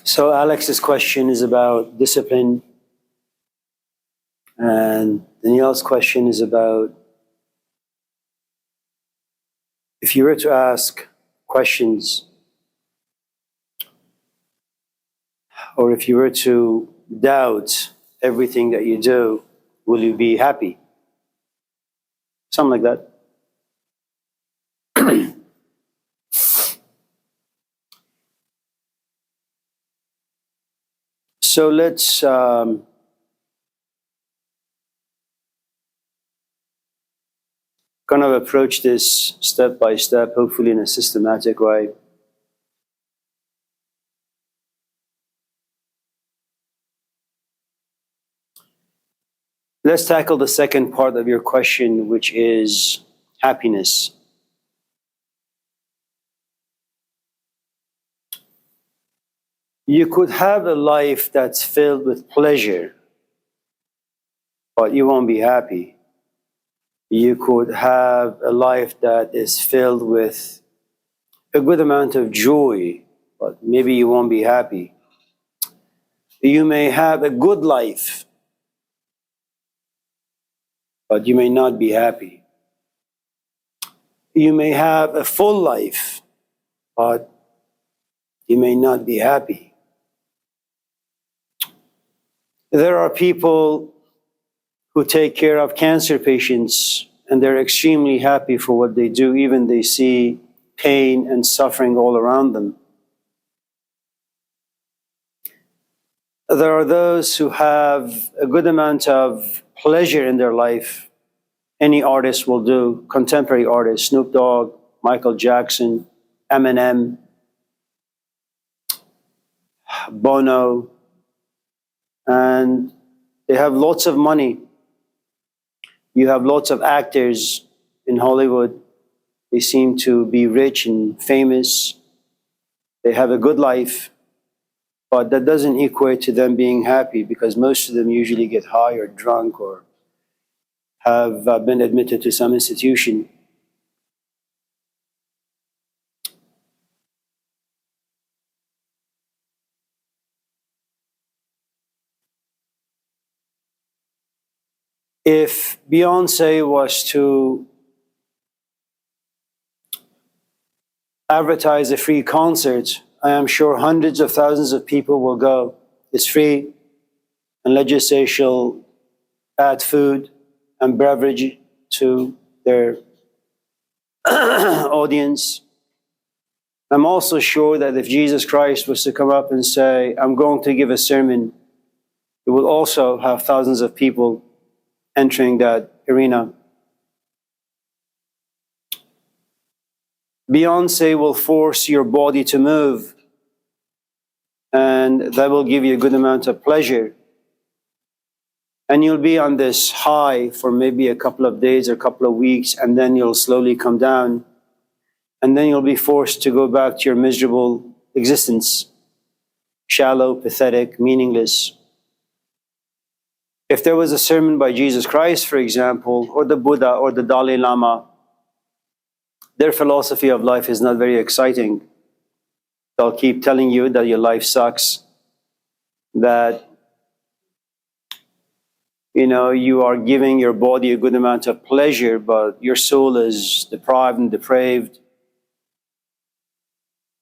So Alex's question is about discipline, and Danielle's question is about if you were to ask questions, or if you were to doubt everything that you do, will you be happy? Something like that. So let's kind of approach this step by step, hopefully in a systematic way. Let's tackle the second part of your question, which is happiness. You could have a life that's filled with pleasure, but you won't be happy. You could have a life that is filled with a good amount of joy, but maybe you won't be happy. You may have a good life, but you may not be happy. You may have a full life, but you may not be happy. There are people who take care of cancer patients and they're extremely happy for what they do, even they see pain and suffering all around them. There are those who have a good amount of pleasure in their life. Any artist will do, contemporary artists, Snoop Dogg, Michael Jackson, Eminem, Bono, and they have lots of money. You have lots of actors in Hollywood. They seem to be rich and famous. They have a good life, but that doesn't equate to them being happy, because most of them usually get high or drunk or have been admitted to some institution. If Beyonce was to advertise a free concert, I am sure hundreds of thousands of people will go. It's free, and let's just say she'll add food and beverage to their audience. I'm also sure that if Jesus Christ was to come up and say, I'm going to give a sermon, it will also have thousands of people entering that arena. Beyonce will force your body to move, and that will give you a good amount of pleasure. And you'll be on this high for maybe a couple of days or a couple of weeks, and then you'll slowly come down, and then you'll be forced to go back to your miserable existence, shallow, pathetic, meaningless. If there was a sermon by Jesus Christ, for example, or the Buddha or the Dalai Lama, their philosophy of life is not very exciting. They'll keep telling you that your life sucks, that you are giving your body a good amount of pleasure, but your soul is deprived and depraved.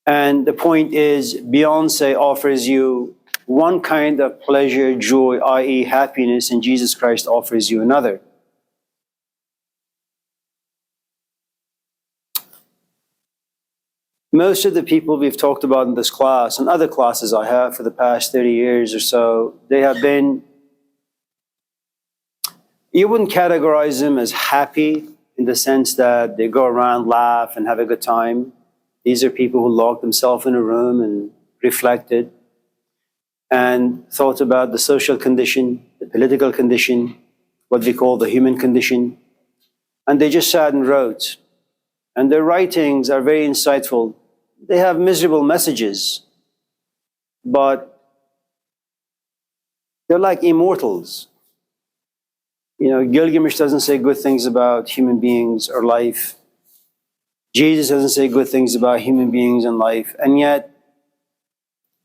And the point is, Beyonce offers you one kind of pleasure, joy, i.e. happiness, and Jesus Christ offers you another. Most of the people we've talked about in this class, and other classes I have for the past 30 years or so, they have been, you wouldn't categorize them as happy in the sense that they go around, laugh, and have a good time. These are people who locked themselves in a room and reflected and thought about the social condition, the political condition, what we call the human condition. And they just sat and wrote. And their writings are very insightful. They have miserable messages, but they're like immortals. Gilgamesh doesn't say good things about human beings or life. Jesus doesn't say good things about human beings and life. And yet,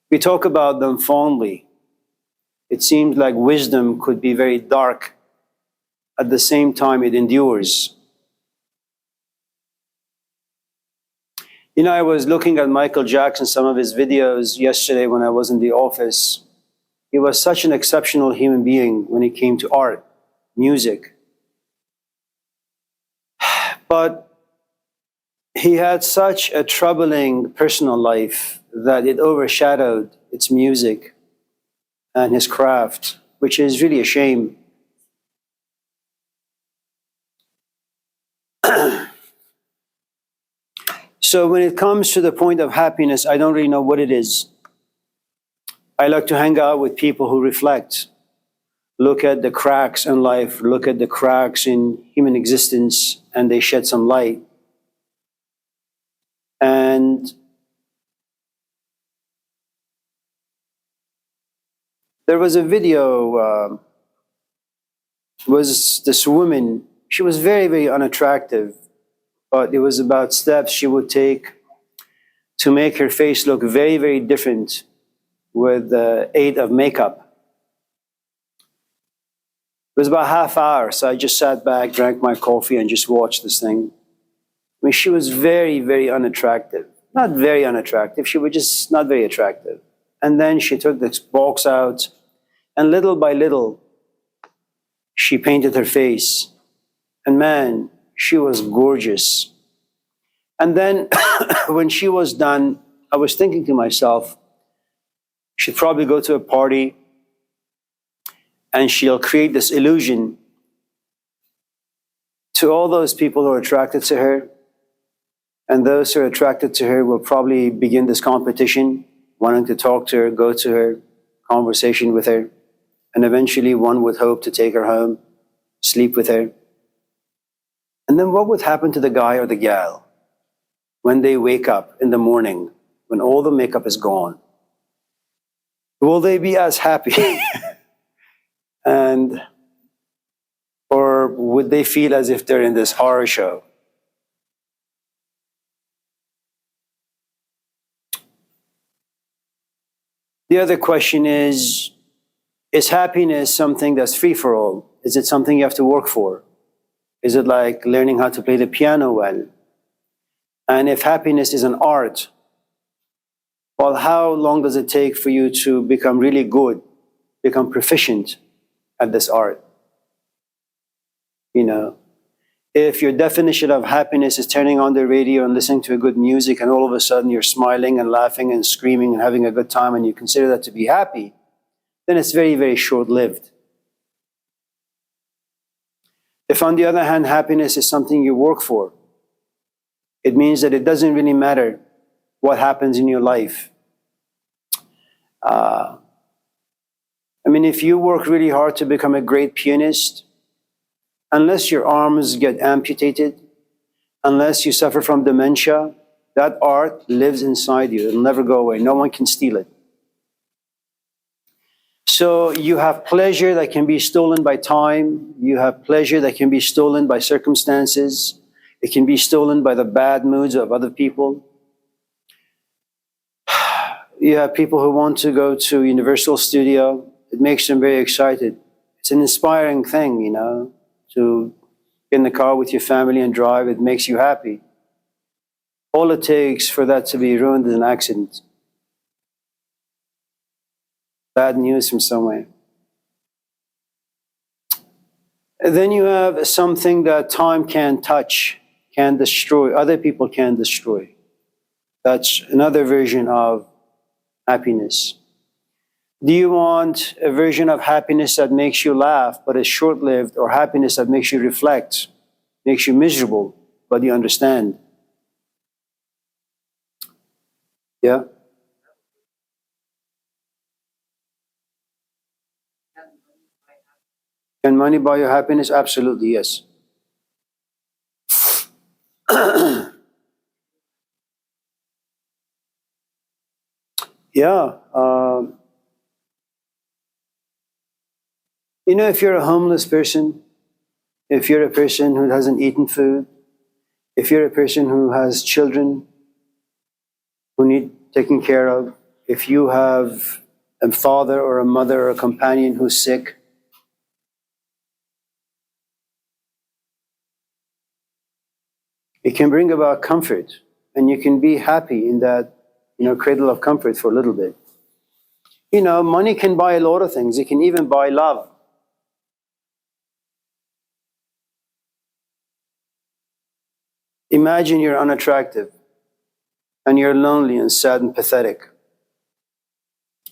We talk about them fondly. It seems like wisdom could be very dark. At the same time, it endures. You know, I was looking at Michael Jackson, some of his videos yesterday when I was in the office. He was such an exceptional human being when it came to art, music. But he had such a troubling personal life that it overshadowed its music and his craft, which is really a shame. So when it comes to the point of happiness, I don't really know what it is. I like to hang out with people who reflect, look at the cracks in life, look at the cracks in human existence, and they shed some light. And there was a video, was this woman, she was very, very unattractive, but it was about steps she would take to make her face look very, very different with the aid of makeup. It was about a half hour, so I just sat back, drank my coffee, and just watched this thing. I mean, she was very, very unattractive. Not very unattractive, she was just not very attractive. And then she took this box out, and little by little, she painted her face. And man, she was gorgeous. And then when she was done, I was thinking to myself, she'd probably go to a party and she'll create this illusion to all those people who are attracted to her. And those who are attracted to her will probably begin this competition, wanting to talk to her, go to her, conversation with her. And eventually one would hope to take her home, sleep with her. And then what would happen to the guy or the gal when they wake up in the morning, when all the makeup is gone? Will they be as happy? Or would they feel as if they're in this horror show? The other question is happiness something that's free for all? Is it something you have to work for? Is it like learning how to play the piano well? And if happiness is an art, well, how long does it take for you to become really good, become proficient at this art? You know, if your definition of happiness is turning on the radio and listening to a good music, and all of a sudden you're smiling and laughing and screaming and having a good time, and you consider that to be happy, then it's very, very short-lived. If, on the other hand, happiness is something you work for, it means that it doesn't really matter what happens in your life. I mean, if you work really hard to become a great pianist, unless your arms get amputated, unless you suffer from dementia, that art lives inside you. It'll never go away. No one can steal it. So you have pleasure that can be stolen by time. You have pleasure that can be stolen by circumstances. It can be stolen by the bad moods of other people. You have people who want to go to Universal Studio. It makes them very excited. It's an inspiring thing, you know, to get in the car with your family and drive. It makes you happy. All it takes for that to be ruined is an accident. Bad news from somewhere. And then you have something that time can't touch, can destroy, other people can destroy. That's another version of happiness. Do you want a version of happiness that makes you laugh but is short-lived, or happiness that makes you reflect, makes you miserable, but you understand? Yeah? Can money buy your happiness? Absolutely, yes. Yeah. You know, if you're a homeless person, if you're a person who hasn't eaten food, if you're a person who has children who need taken care of, if you have a father or a mother or a companion who's sick, it can bring about comfort, and you can be happy in that, cradle of comfort for a little bit. Money can buy a lot of things. It can even buy love. Imagine you're unattractive, and you're lonely and sad and pathetic,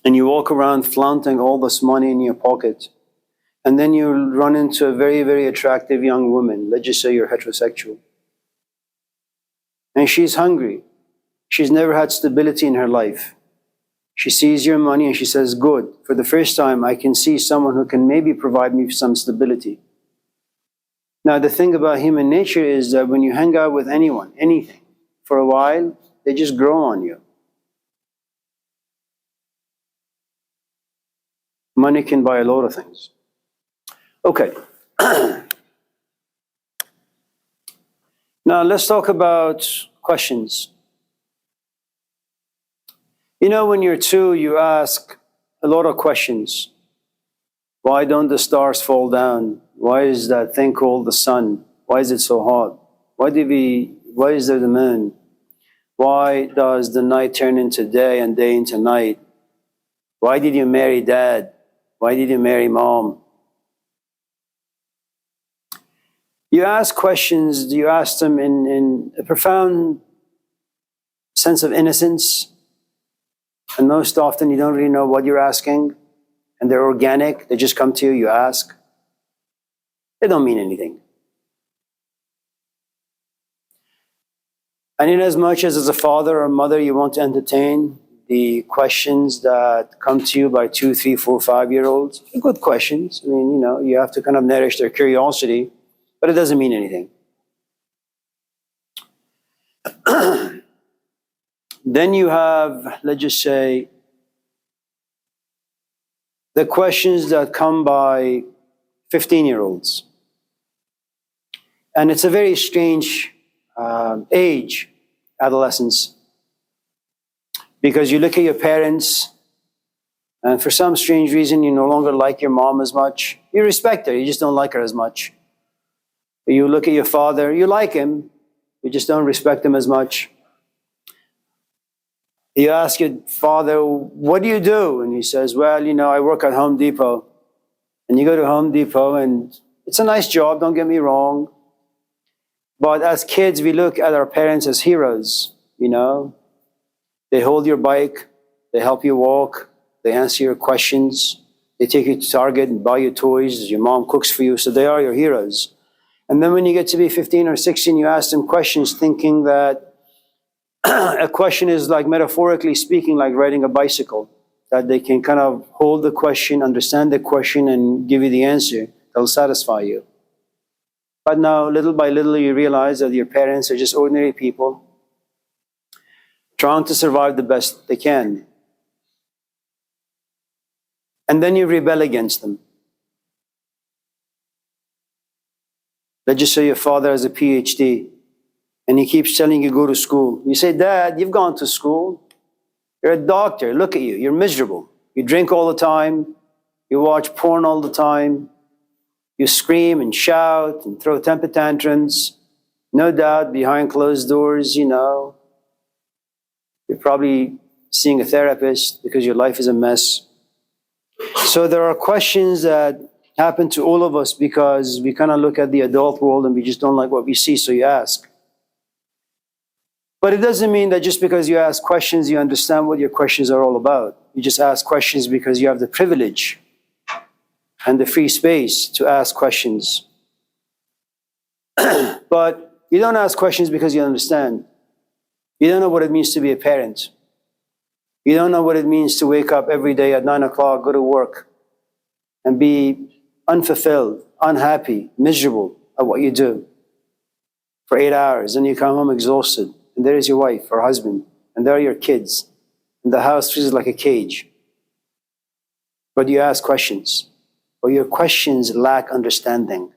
and you walk around flaunting all this money in your pocket, and then you run into a very, very attractive young woman. Let's just say you're heterosexual. And she's hungry. She's never had stability in her life. She sees your money and she says, good, for the first time I can see someone who can maybe provide me some stability. Now, the thing about human nature is that when you hang out with anyone, anything, for a while, they just grow on you. Money can buy a lot of things. Okay. Now, let's talk about questions. When you're two, you ask a lot of questions. Why don't the stars fall down? Why is that thing called the sun? Why is it so hot? Why is there the moon? Why does the night turn into day and day into night? Why did you marry dad? Why did you marry mom? You ask questions, you ask them in a profound sense of innocence. And most often you don't really know what you're asking. And they're organic, they just come to you, you ask. They don't mean anything. And in as much as a father or mother you want to entertain the questions that come to you by 2, 3, 4, 5-year-olds, they're good questions. You have to kind of nourish their curiosity, but it doesn't mean anything. Then you have, let's just say, the questions that come by 15-year-olds. And it's a very strange age, adolescence, because you look at your parents, and for some strange reason, you no longer like your mom as much. You respect her, you just don't like her as much. You look at your father, you like him, you just don't respect him as much. You ask your father, what do you do? And he says, well, I work at Home Depot. And you go to Home Depot, and it's a nice job, don't get me wrong. But as kids, we look at our parents as heroes, They hold your bike, they help you walk, they answer your questions, they take you to Target and buy you toys, your mom cooks for you, so they are your heroes. And then when you get to be 15 or 16, you ask them questions thinking that a question is, like, metaphorically speaking, like riding a bicycle, that they can kind of hold the question, understand the question, and give you the answer that'll satisfy you. But now, little by little, you realize that your parents are just ordinary people trying to survive the best they can. And then you rebel against them. Let's just say your father has a PhD, and he keeps telling you go to school. You say, Dad, you've gone to school. You're a doctor. Look at you. You're miserable. You drink all the time. You watch porn all the time. You scream and shout and throw temper tantrums. No doubt, behind closed doors, you're probably seeing a therapist because your life is a mess. So there are questions that happen to all of us because we kind of look at the adult world and we just don't like what we see, so you ask. But it doesn't mean that just because you ask questions, you understand what your questions are all about. You just ask questions because you have the privilege and the free space to ask questions. But you don't ask questions because you understand. You don't know what it means to be a parent. You don't know what it means to wake up every day at 9 o'clock, go to work, and be unfulfilled, unhappy, miserable at what you do for 8 hours. And you come home exhausted. And there is your wife or husband, and there are your kids, and the house feels like a cage. But you ask questions, or your questions lack understanding.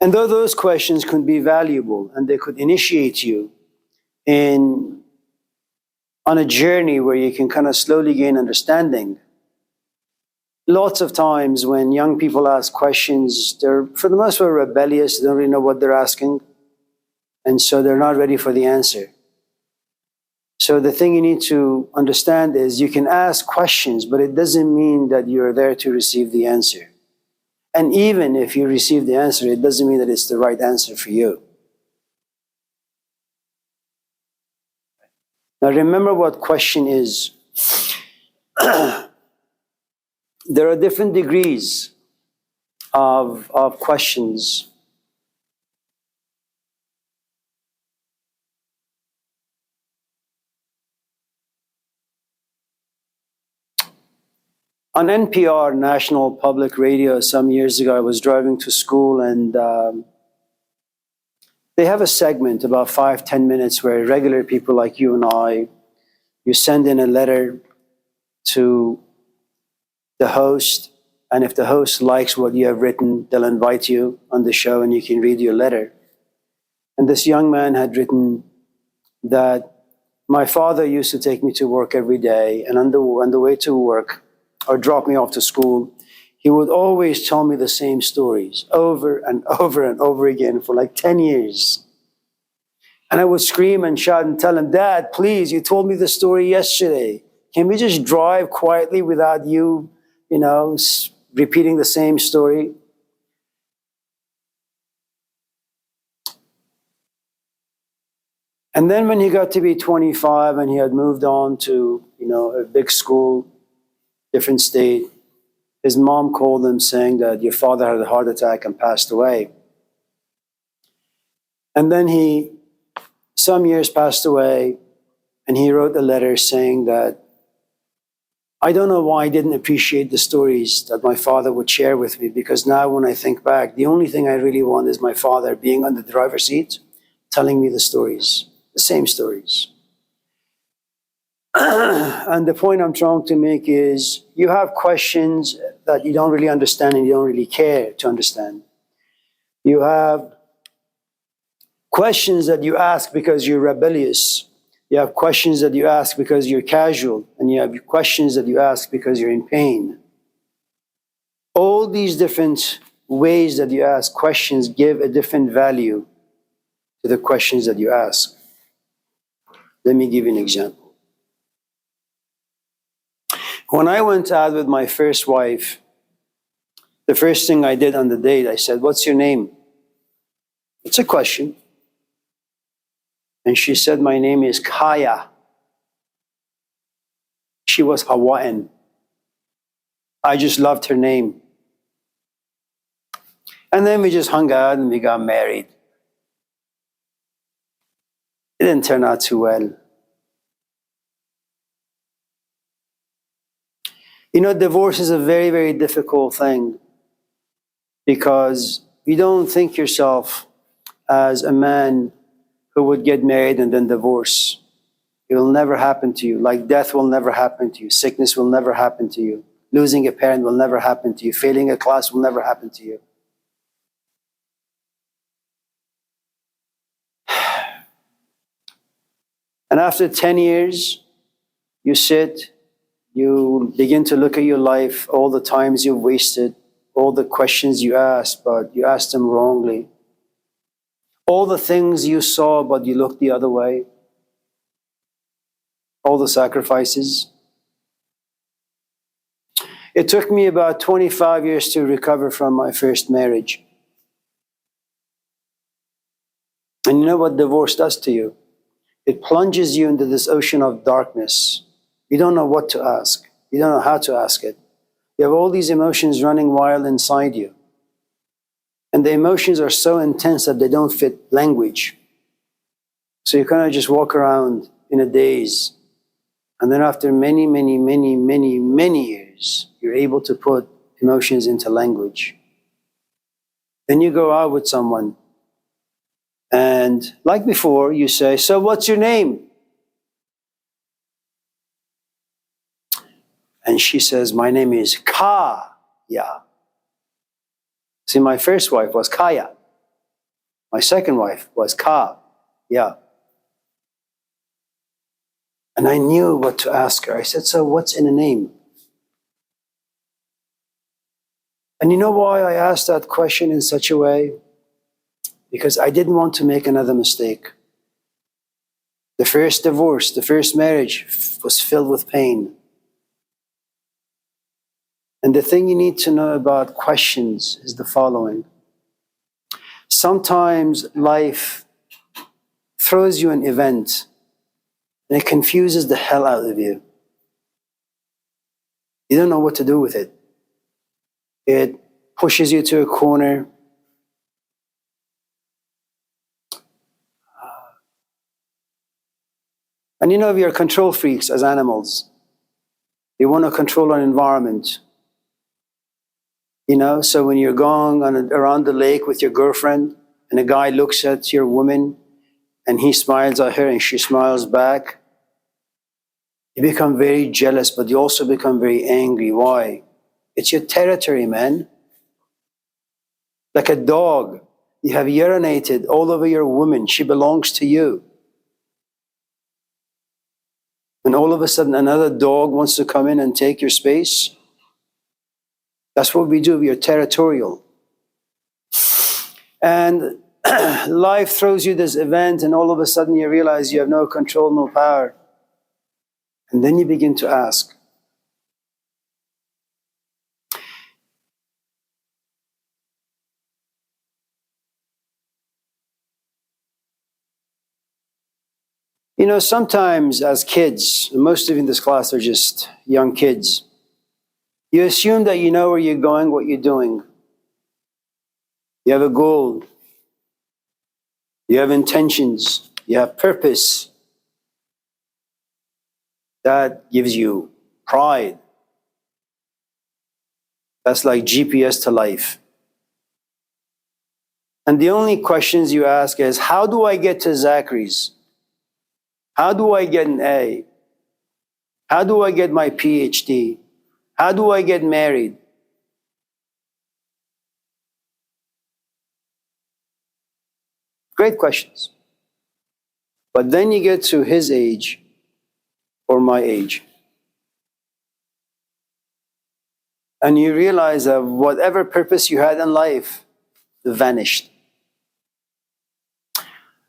And though those questions could be valuable, and they could initiate you in on a journey where you can kind of slowly gain understanding. Lots of times when young people ask questions, they're for the most part rebellious, they don't really know what they're asking, and so they're not ready for the answer. So the thing you need to understand is you can ask questions, but it doesn't mean that you're there to receive the answer. And even if you receive the answer, it doesn't mean that it's the right answer for you. Now remember what question is. There are different degrees of questions. On NPR, National Public Radio, some years ago, I was driving to school, and they have a segment about 5-10 minutes where regular people like you and I, you send in a letter to the host, and if the host likes what you have written, they'll invite you on the show and you can read your letter. And this young man had written that my father used to take me to work every day, and on the way to work, or drop me off to school, he would always tell me the same stories over and over and over again for like 10 years. And I would scream and shout and tell him, "Dad, please, you told me the story yesterday. Can we just drive quietly without you, repeating the same story?" And then when he got to be 25 and he had moved on to, a big school, different state, his mom called him saying that your father had a heart attack and passed away. And then some years passed away, and he wrote a letter saying that, "I don't know why I didn't appreciate the stories that my father would share with me, because now when I think back, the only thing I really want is my father being on the driver's seat, telling me the stories, the same stories." And the point I'm trying to make is you have questions that you don't really understand and you don't really care to understand. You have questions that you ask because you're rebellious. You have questions that you ask because you're casual. And you have questions that you ask because you're in pain. All these different ways that you ask questions give a different value to the questions that you ask. Let me give you an example. When I went out with my first wife, the first thing I did on the date, I said, "What's your name?" It's a question. And she said, "My name is Kaya." She was Hawaiian. I just loved her name. And then we just hung out and we got married. It didn't turn out too well. Divorce is a very, very difficult thing because you don't think yourself as a man who would get married and then divorce. It will never happen to you. Like death will never happen to you. Sickness will never happen to you. Losing a parent will never happen to you. Failing a class will never happen to you. And after 10 years, you sit, you begin to look at your life, all the times you've wasted, all the questions you asked, but you asked them wrongly. All the things you saw, but you looked the other way. All the sacrifices. It took me about 25 years to recover from my first marriage. And you know what divorce does to you? It plunges you into this ocean of darkness. You don't know what to ask. You don't know how to ask it. You have all these emotions running wild inside you. And the emotions are so intense that they don't fit language. So you kind of just walk around in a daze. And then after many, many, many, many, many years, you're able to put emotions into language. Then you go out with someone. And like before, you say, "So what's your name?" And she says, "My name is Kaya." See, my first wife was Kaya. My second wife was Kaya. And I knew what to ask her. I said, so what's in a name? And you know why I asked that question in such a way? Because I didn't want to make another mistake. The first divorce, the first marriage was filled with pain. And the thing you need to know about questions is the following. Sometimes life throws you an event and it confuses the hell out of you. You don't know what to do with it. It pushes you to a corner. And you know, we are control freaks as animals. We want to control our environment. You know, so when you're going around the lake with your girlfriend and a guy looks at your woman and he smiles at her and she smiles back, you become very jealous, but you also become very angry. Why? It's your territory, man. Like a dog, you have urinated all over your woman. She belongs to you. And all of a sudden another dog wants to come in and take your space. That's what we do. We are territorial. And life throws you this event and all of a sudden you realize you have no control, no power. And then you begin to ask. You know, sometimes as kids, and most of you in this class are just young kids, you assume that you know where you're going, what you're doing. You have a goal. You have intentions. You have purpose. That gives you pride. That's like GPS to life. And the only questions you ask is, how do I get to Zachary's? How do I get an A? How do I get my PhD? How do I get married? Great questions. But then you get to his age or my age. And you realize that whatever purpose you had in life vanished.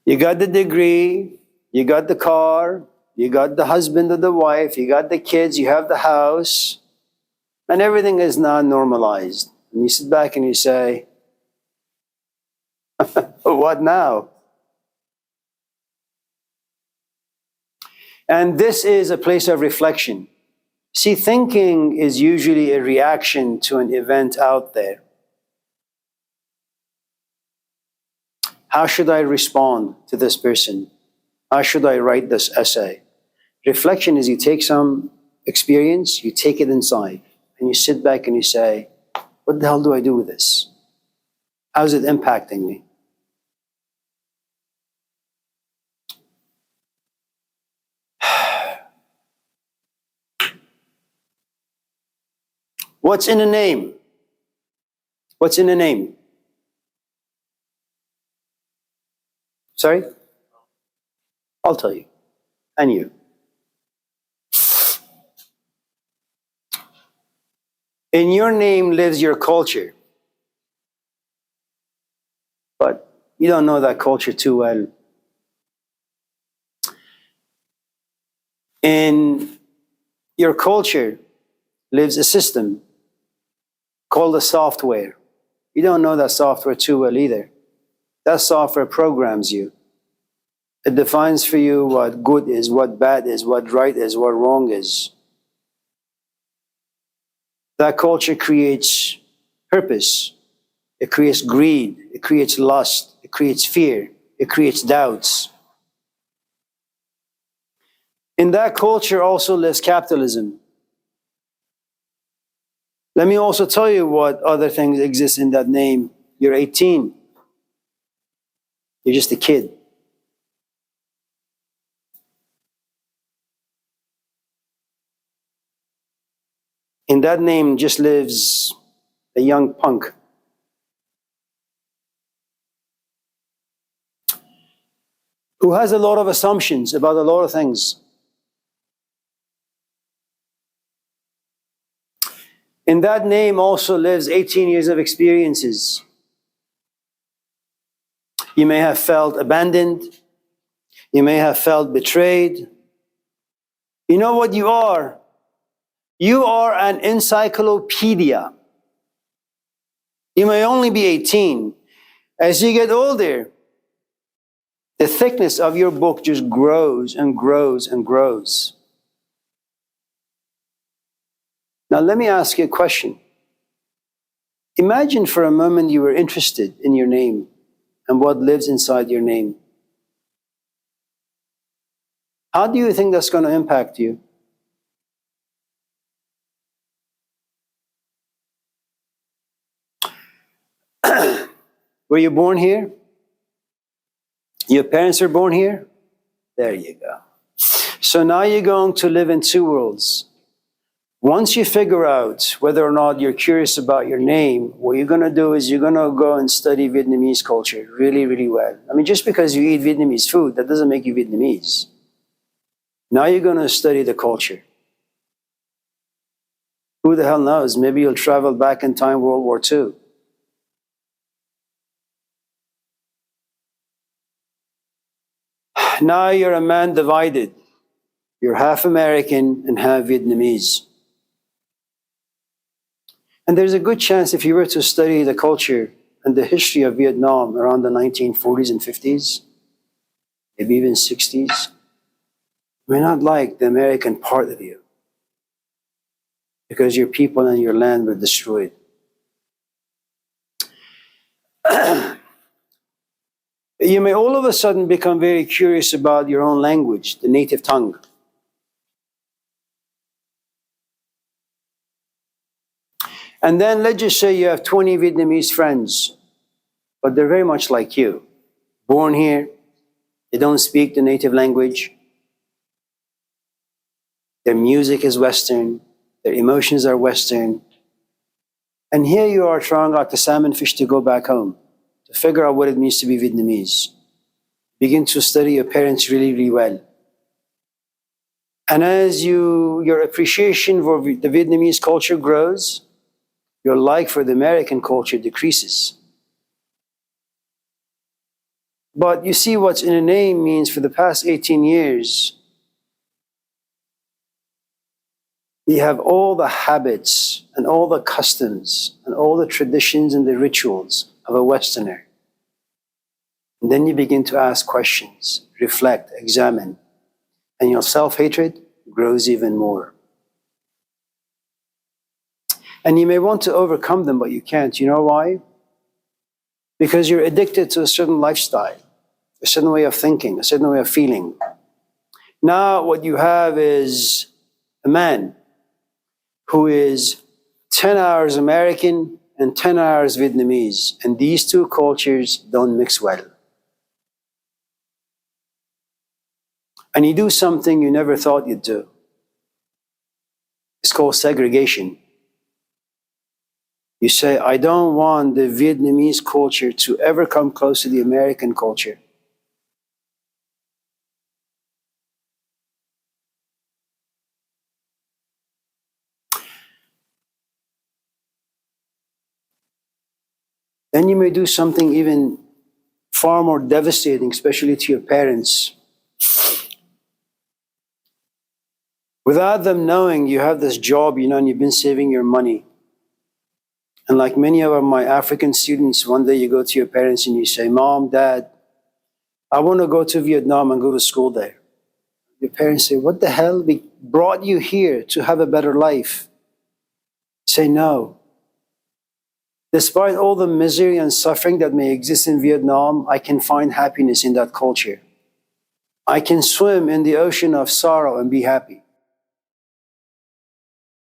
You got the degree, you got the car, you got the husband or the wife, you got the kids, you have the house, and everything is now normalized. And you sit back and you say, what now? And this is a place of reflection. See, thinking is usually a reaction to an event out there. How should I respond to this person? How should I write this essay? Reflection is you take some experience, you take it inside, and you sit back and you say, what the hell do I do with this? How's it impacting me? What's in a name? What's in a name? Sorry? I'll tell you. And you. In your name lives your culture. But you don't know that culture too well. In your culture lives a system called a software. You don't know that software too well either. That software programs you. It defines for you what good is, what bad is, what right is, what wrong is. That culture creates purpose. It creates greed. It creates lust. It creates fear. It creates doubts. In that culture also lives capitalism. Let me also tell you what other things exist in that name. You're 18. You're just a kid. In that name just lives a young punk. Who has a lot of assumptions about a lot of things. In that name also lives 18 years of experiences. You may have felt abandoned. You may have felt betrayed. You know what you are? You are an encyclopedia. You may only be 18. As you get older, the thickness of your book just grows and grows and grows. Now, let me ask you a question. Imagine for a moment you were interested in your name and what lives inside your name. How do you think that's going to impact you? Were you born here? Your parents were born here? There you go. So now you're going to live in two worlds. Once you figure out whether or not you're curious about your name, what you're going to do is you're going to go and study Vietnamese culture really, really well. I mean, just because you eat Vietnamese food, that doesn't make you Vietnamese. Now you're going to study the culture. Who the hell knows? Maybe you'll travel back in time, World War II. Now you're a man divided. You're half American and half Vietnamese. And there's a good chance if you were to study the culture and the history of Vietnam around the 1940s and 50s, maybe even 60s, you may not like the American part of you because your people and your land were destroyed. You may all of a sudden become very curious about your own language, the native tongue. And then let's just say you have 20 Vietnamese friends, but they're very much like you. Born here, they don't speak the native language. Their music is Western, their emotions are Western. And here you are trying like the salmon fish to go back home, to figure out what it means to be Vietnamese. Begin to study your parents really, really well. And as your appreciation for the Vietnamese culture grows, your like for the American culture decreases. But you see, what's in a name means for the past 18 years, you have all the habits and all the customs and all the traditions and the rituals of a Westerner. And then you begin to ask questions, reflect, examine, and your self-hatred grows even more. And you may want to overcome them, but you can't. You know why? Because you're addicted to a certain lifestyle, a certain way of thinking, a certain way of feeling. Now what you have is a man who is 10 hours American and 10 hours Vietnamese. And these two cultures don't mix well. And you do something you never thought you'd do. It's called segregation. You say, I don't want the Vietnamese culture to ever come close to the American culture. Then you may do something even far more devastating, especially to your parents. Without them knowing, you have this job, and you've been saving your money. And like many of my African students, one day you go to your parents and you say, Mom, Dad, I want to go to Vietnam and go to school there. Your parents say, what the hell? We brought you here to have a better life. Say no. Despite all the misery and suffering that may exist in Vietnam, I can find happiness in that culture. I can swim in the ocean of sorrow and be happy.